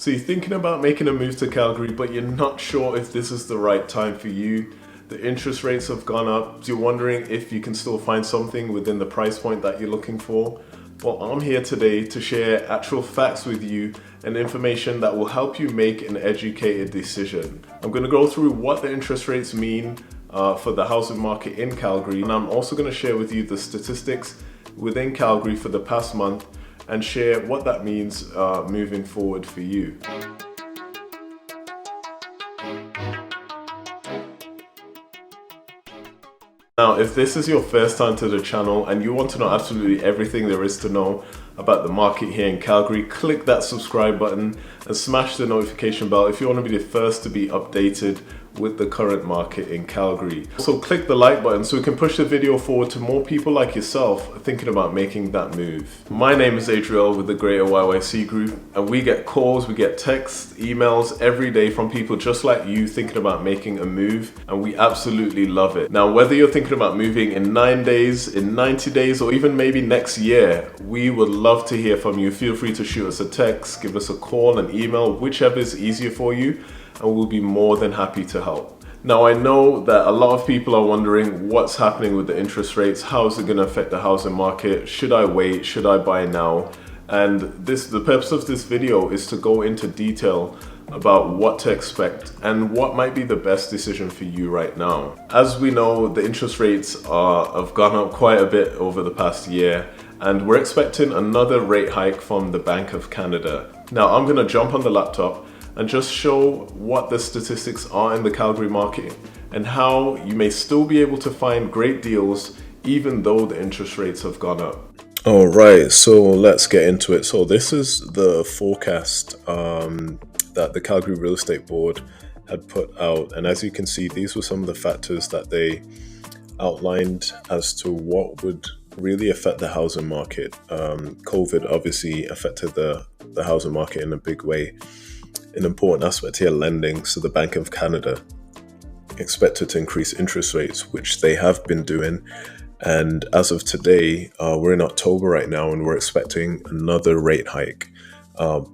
So you're thinking about making a move to Calgary, but you're not sure if this is the right time for you. The interest rates have gone up. So you're wondering if you can still find something within the price point that you're looking for. Well, I'm here today to share actual facts with you and information that will help you make an educated decision. I'm going to go through what the interest rates mean for the housing market in Calgary, and I'm also going to share with you the statistics within Calgary for the past month and share what that means moving forward for you. Now, if this is your first time to the channel and you want to know absolutely everything there is to know about the market here in Calgary, click that subscribe button and smash the notification bell if you want to be the first to be updated with the current market in Calgary. Also, click the like button so we can push the video forward to more people like yourself thinking about making that move. My name is Adriel with the Greater YYC Group, and we get calls, we get texts, emails every day from people just like you thinking about making a move, and we absolutely love it. Now, whether you're thinking about moving in 9 days, in 90 days, or even maybe next year, we would love to hear from you. Feel free to shoot us a text, give us a call, an email, whichever is easier for you, and we'll be more than happy to help. Now, I know that a lot of people are wondering what's happening with the interest rates. How is it going to affect the housing market? Should I wait? Should I buy now? And the purpose of this video is to go into detail about what to expect and what might be the best decision for you right now. As we know, the interest rates have gone up quite a bit over the past year, and we're expecting another rate hike from the Bank of Canada. Now, I'm going to jump on the laptop and just show what the statistics are in the Calgary market and how you may still be able to find great deals even though the interest rates have gone up. All right, so let's get into it. So this is the forecast that the Calgary Real Estate Board had put out, and as you can see, these were some of the factors that they outlined as to what would really affect the housing market. COVID obviously affected the housing market in a big way. An important aspect here, lending. So the Bank of Canada expected to increase interest rates, which they have been doing. And as of today, we're in October right now, and we're expecting another rate hike.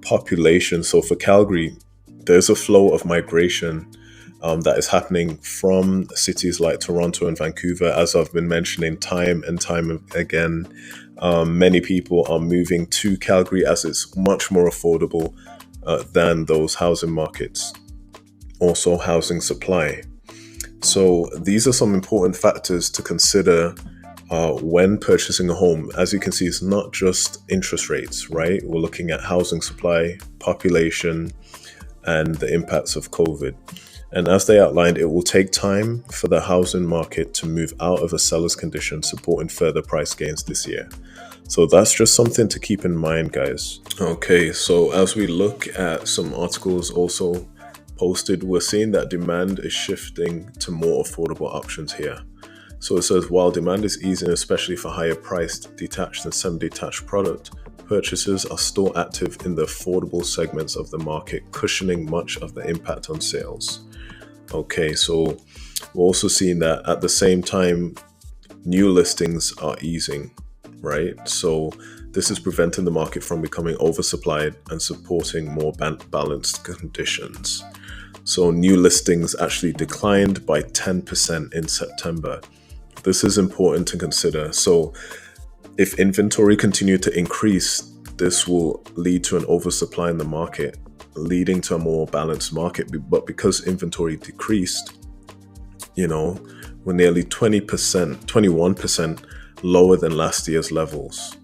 Population. So for Calgary, there's a flow of migration that is happening from cities like Toronto and Vancouver. As I've been mentioning time and time again, many people are moving to Calgary as it's much more affordable than those housing markets. Also, housing supply. So these are some important factors to consider when purchasing a home. As you can see, it's not just interest rates, right? We're looking at housing supply, population, and the impacts of COVID. And as they outlined, it will take time for the housing market to move out of a seller's condition, supporting further price gains this year. So that's just something to keep in mind, guys. Okay, so as we look at some articles also posted, we're seeing that demand is shifting to more affordable options here. So it says, while demand is easing, especially for higher priced detached and semi-detached product, purchasers are still active in the affordable segments of the market, cushioning much of the impact on sales. Okay, so we're also seeing that at the same time, new listings are easing, right? So this is preventing the market from becoming oversupplied and supporting more balanced conditions. So new listings actually declined by 10% in September. This is important to consider. So if inventory continued to increase, this will lead to an oversupply in the market, leading to a more balanced market. But because inventory decreased, we're nearly 21% lower than last year's levels.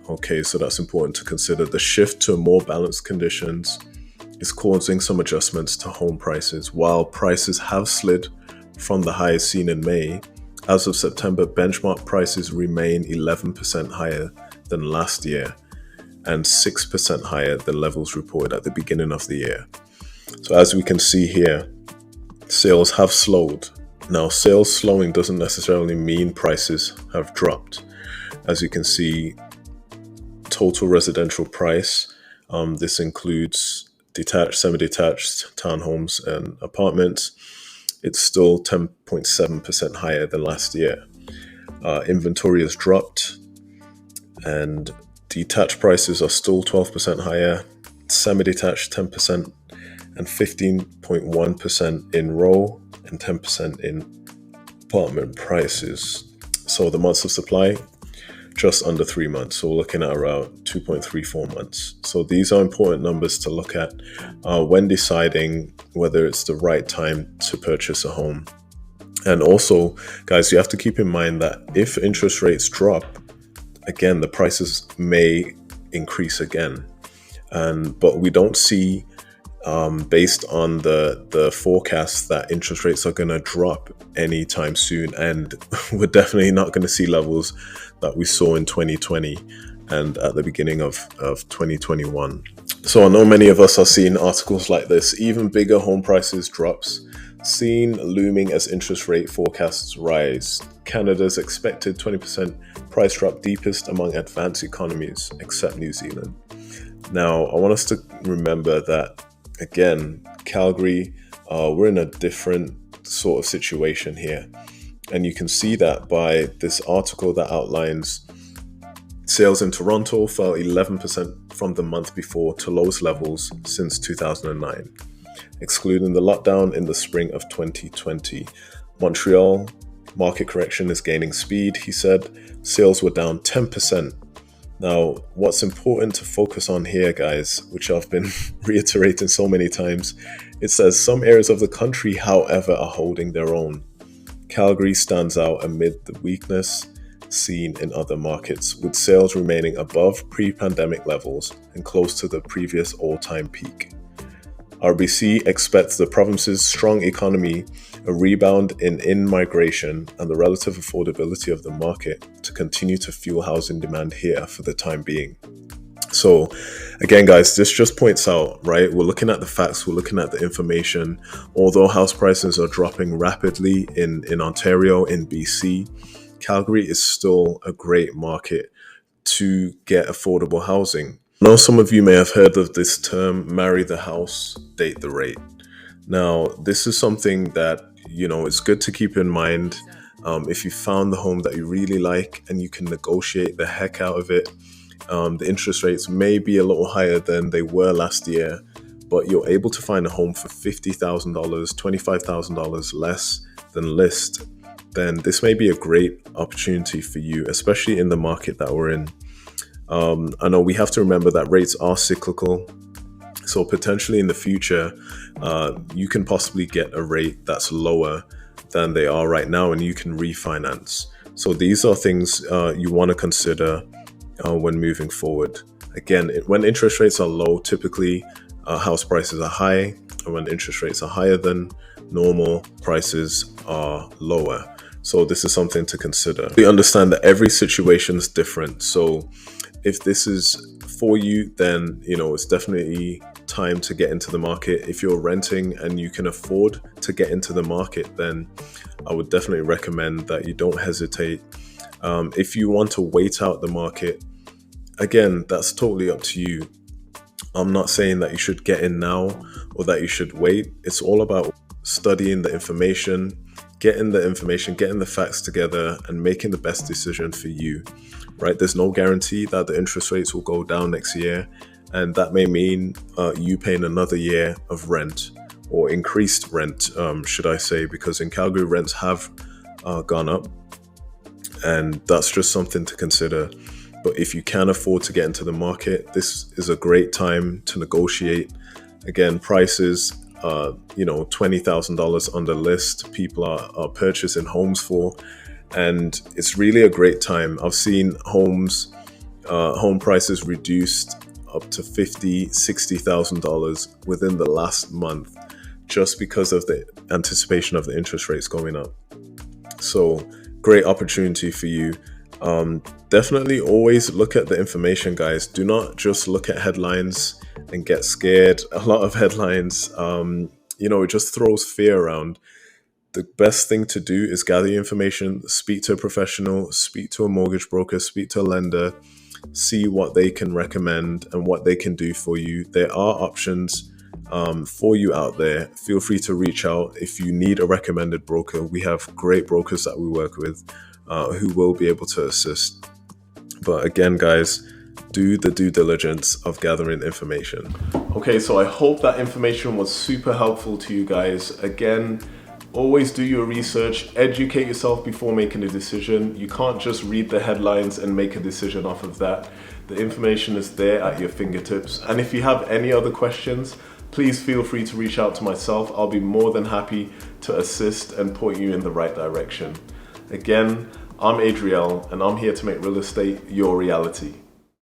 Okay, so that's important to consider. The shift to more balanced conditions is causing some adjustments to home prices. While prices have slid from the highs seen in May, as of September, benchmark prices remain 11% higher than last year and 6% higher than levels reported at the beginning of the year. So as we can see here, sales have slowed. Now, sales slowing doesn't necessarily mean prices have dropped. As you can see, total residential price, this includes detached, semi-detached, townhomes and apartments, it's still 10.7% higher than last year. Inventory has dropped and detached prices are still 12% higher semi-detached 10%, and 15.1% in row, and 10% in apartment prices. So the months of supply, just under 3 months. So we're looking at around 2.34 months. So these are important numbers to look at when deciding whether it's the right time to purchase a home. And also, guys, you have to keep in mind that if interest rates drop, again, the prices may increase again. But we don't see, based on the forecast, that interest rates are going to drop anytime soon. And we're definitely not going to see levels that we saw in 2020 and at the beginning of 2021. So I know many of us are seeing articles like this. Even bigger home prices drops seen looming as interest rate forecasts rise. Canada's expected 20% price drop deepest among advanced economies, except New Zealand. Now, I want us to remember that, again, Calgary, we're in a different sort of situation here. And you can see that by this article that outlines sales in Toronto fell 11% from the month before to lowest levels since 2009, excluding the lockdown in the spring of 2020. Montreal, market correction is gaining speed, he said. Sales were down 10%. Now, what's important to focus on here, guys, which I've been reiterating so many times, it says some areas of the country, however, are holding their own. Calgary stands out amid the weakness seen in other markets, with sales remaining above pre-pandemic levels and close to the previous all-time peak. RBC expects the province's strong economy, a rebound in in-migration, and the relative affordability of the market to continue to fuel housing demand here for the time being. So again, guys, this just points out, right? We're looking at the facts, we're looking at the information. Although house prices are dropping rapidly in Ontario, in BC, Calgary is still a great market to get affordable housing. I know some of you may have heard of this term, marry the house, date the rate. Now, this is something that, it's good to keep in mind. If you found the home that you really like and you can negotiate the heck out of it, the interest rates may be a little higher than they were last year, but you're able to find a home for $50,000, $25,000 less than list, then this may be a great opportunity for you, especially in the market that we're in. I know we have to remember that rates are cyclical. So potentially in the future, you can possibly get a rate that's lower than they are right now, and you can refinance. So these are things you want to consider when moving forward. Again, when interest rates are low, typically house prices are high, and when interest rates are higher than normal, prices are lower. So this is something to consider. We understand that every situation is different. So if this is for you, then it's definitely time to get into the market. If you're renting and you can afford to get into the market, then I would definitely recommend that you don't hesitate. If you want to wait out the market, again, that's totally up to you. I'm not saying that you should get in now or that you should wait. It's all about studying the information, getting the facts together, and making the best decision for you, right? There's no guarantee that the interest rates will go down next year, and that may mean you paying another year of rent, or increased rent, should I say, because in Calgary, rents have gone up, and that's just something to consider. But if you can afford to get into the market, this is a great time to negotiate. Again, prices, $20,000 on the list, people are purchasing homes for, and it's really a great time. I've seen home prices reduced up to $50,000, $60,000 within the last month, just because of the anticipation of the interest rates going up. So great opportunity for you. Definitely always look at the information, guys. Do not just look at headlines and get scared. A lot of headlines, it just throws fear around. The best thing to do is gather your information, speak to a professional, speak to a mortgage broker, speak to a lender, see what they can recommend and what they can do for you. There are options for you out there. Feel free to reach out. If you need a recommended broker, we have great brokers that we work with who will be able to assist. But again, guys, do the due diligence of gathering information. Okay, so I hope that information was super helpful to you guys. Again, always do your research, educate yourself before making a decision. You can't just read the headlines and make a decision off of that. The information is there at your fingertips. And if you have any other questions, please feel free to reach out to myself. I'll be more than happy to assist and point you in the right direction. Again, I'm Adriel, and I'm here to make real estate your reality.